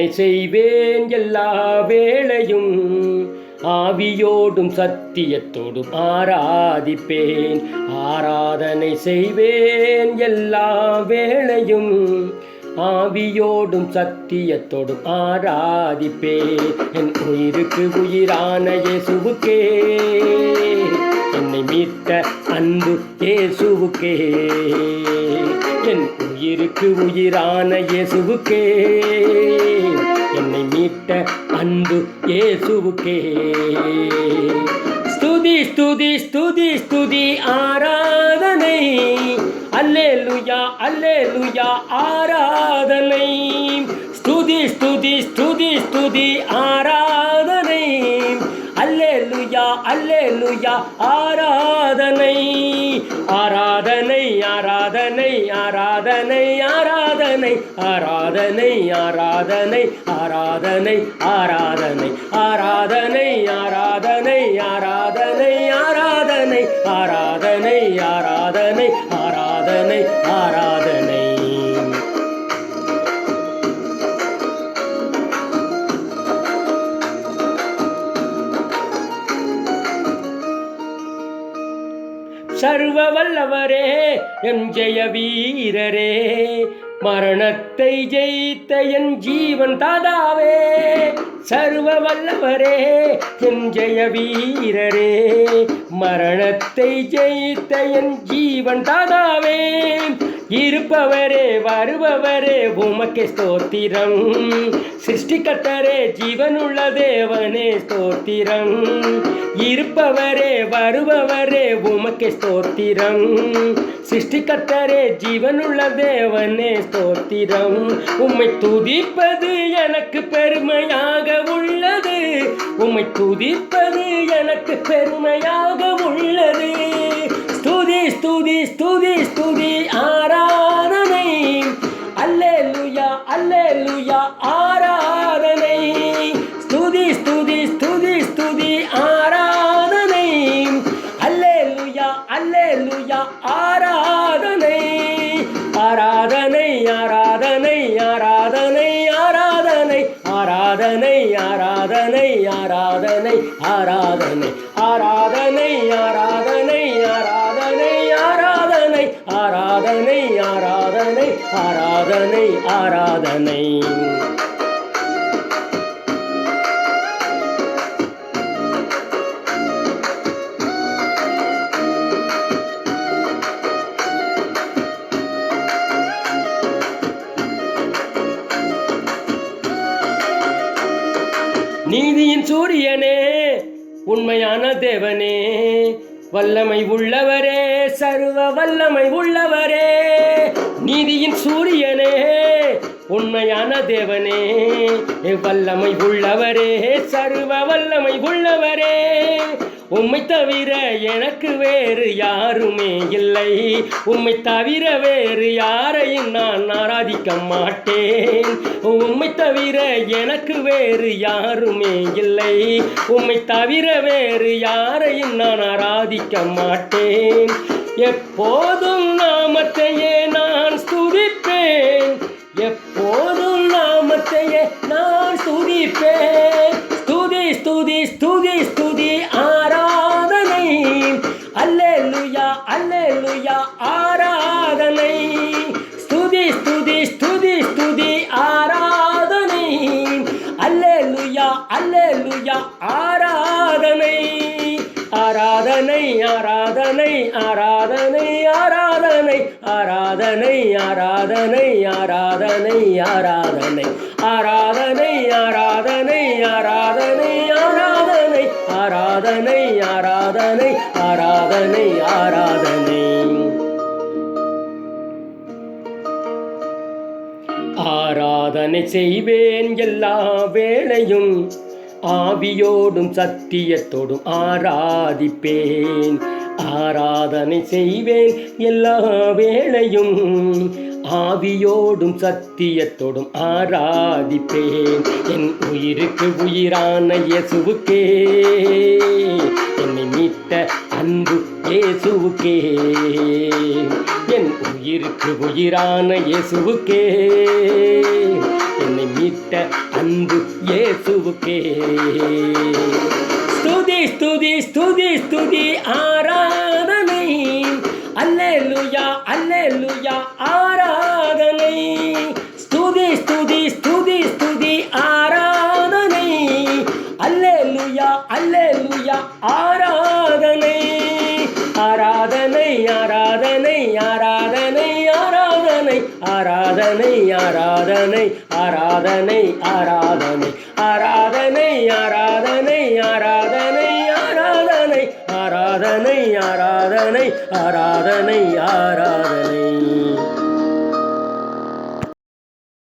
ஆராதனை செய்வேன் எல்லா வேளையும், ஆவியோடும் சத்தியத்தோடும் ஆராதிப்பேன். ஆராதனை செய்வேன் எல்லா வேளையும், ஆவியோடும் சத்தியத்தோடும் ஆராதிப்பேன். என் உயிருக்கு உயிரான இயேசுவுக்கே, என்னை மீட்ட அன்பு இயேசுவுக்கே, என் உயிருக்கு உயிரான இயேசுவுக்கே, என்னை மீட்ட அன்பு இயேசுவுக்கே. ஸ்துதி ஸ்துதி ஸ்துதி ஸ்துதி ஆராதனை, அல்லேலூயா அல்லேலூயா ஆராதனை. ஸ்துதி ஸ்துதி ஸ்துதி ஸ்துதி ஆராதனை, அல்லேலூயா அல்லேலூயா ஆராதனை. ஆராதனை ஆராதனை ஆராதனை ஆராதனை ஆராதனை ஆராதனை ஆராதனை ஆராதனை ஆராதனை ஆராதனை ஆராதனை ஆராதனை ஆராதனை ஆராதனை ஆராதனை ஆராதனை. சர்வ வல்லவரே என் ஜெய வீரரே, மரணத்தை ஜெயித்த என் ஜீவன் தாதாவே. சர்வ வல்லவரே என் ஜெய வீரரே, மரணத்தை ஜெயித்த என் ஜீவன் தாதாவே. இருப்பவரே வருபவரே உமக்கே ஸ்தோத்திரம், சிருஷ்டிகர்த்தரே ஜீவனுள்ள தேவனே ஸ்தோத்திரம். இருப்பவரே வருபவரே உமக்கே ஸ்தோத்திரம், சிருஷ்டிகர்த்தரே ஜீவனுள்ள தேவனே ஸ்தோத்திரம். உம்மை துதிப்பது எனக்கு பெருமையாக உள்ளது, உம்மை துதிப்பது எனக்கு பெருமையாக உள்ளது. ஸ்துதி ஸ்துதி ஸ்துதி ஸ்துதி ஆராதனை, அல்லேலூயா அல்லேலூயா ஆராதனை. ஸ்துதி ஸ்துதி ஸ்துதி ஸ்துதி ஆராதனை, அல்லேலூயா அல்லேலூயா ஆராதனை. ஆராதனை ஆராதனை ஆராதனை ஆராதனை ஆராதனை ஆராதனை ஆராதனை ஆராதனை ஆராதனை ஆராதனை ஆராதனை ஆராதனை ஆராதனை ஆராதனை ஆராதனை ஆராதனை. நீதியின் சூரியனே உண்மையான தேவனே, வல்லமை உள்ளவரே சர்வ வல்லமை உள்ளவரே. நீதியின் சூரியனே உண்மையான தேவனே, வல்லமை உள்ளவரே சர்வ வல்லமை உள்ளவரே. உம்மை தவிர எனக்கு வேறு யாருமே இல்லை, உம்மை தவிர வேறு யாரையும் நான் ஆராதிக்க மாட்டேன். உம்மை தவிர எனக்கு வேறு யாருமே இல்லை, உம்மை தவிர வேறு யாரையும் நான் ஆராதிக்க மாட்டேன். எப்போதும் நாமத்தையே நான் ஸ்துதிப்பேன், எப்போதும் நாமத்தையே நான் ஸ்துதிப்பேன். ஸ்துதி ஸ்துதி ஸ்துதி ஸ்துதி ஆராதனை, அல்லேலூயா அல்லேலூயா ஆராதனை. ஸ்துதி ஸ்துதி ஸ்துதி ஸ்துதி ஆராதனை, அல்லேலூயா அல்லேலூயா ஆராதனை. ஆராதனை ஆராதனை ஆராதனை ஆராதனை ஆராதனை ஆராதனை ஆராதனை ஆராதனை ஆராதனை ஆராதனை ஆராதனை ஆராதனை ஆராதனை ஆராதனை ஆராதனை ஆராதனை. ஆராதனை செய்வேன் எல்லா வேளையும், ஆவியோடும் சத்தியத்தோடும் ஆராதிப்பேன். ஆராதனை செய்வேன் எல்லா வேளையும், ஆவியோடும் சத்தியத்தோடும் ஆராதிப்பேன். என் உயிருக்கு உயிரான இயேசுவுக்கே, என்னை மீட்ட அன்பு இயேசுவுக்கே, என் உயிருக்கு உயிரான இயேசுவுக்கே, என்னை மீட்ட அன்பு இயேசுவுக்கே. ஸ்துதி ஸ்துதி ஸ்துதி ஸ்துதி ஆராதனை, அல்லேலூயா அல்லேலூயா ஆராதனை. ஸ்துதி ஸ்துதி ஸ்துதி ஸ்துதி ஆராதனை, அல்லேலூயா அல்லேலூயா ஆராதனை. ஆராதனை ஆராதனை ஆராதனை ஆராதனை ஆராதனை ஆராதனை ஆராதனை ஆராதனை ஆராதனை ஆராதனை ஆராதனை ஆராதனை ஆராதனை ஆராதனை ஆராதனை ஆராதனை.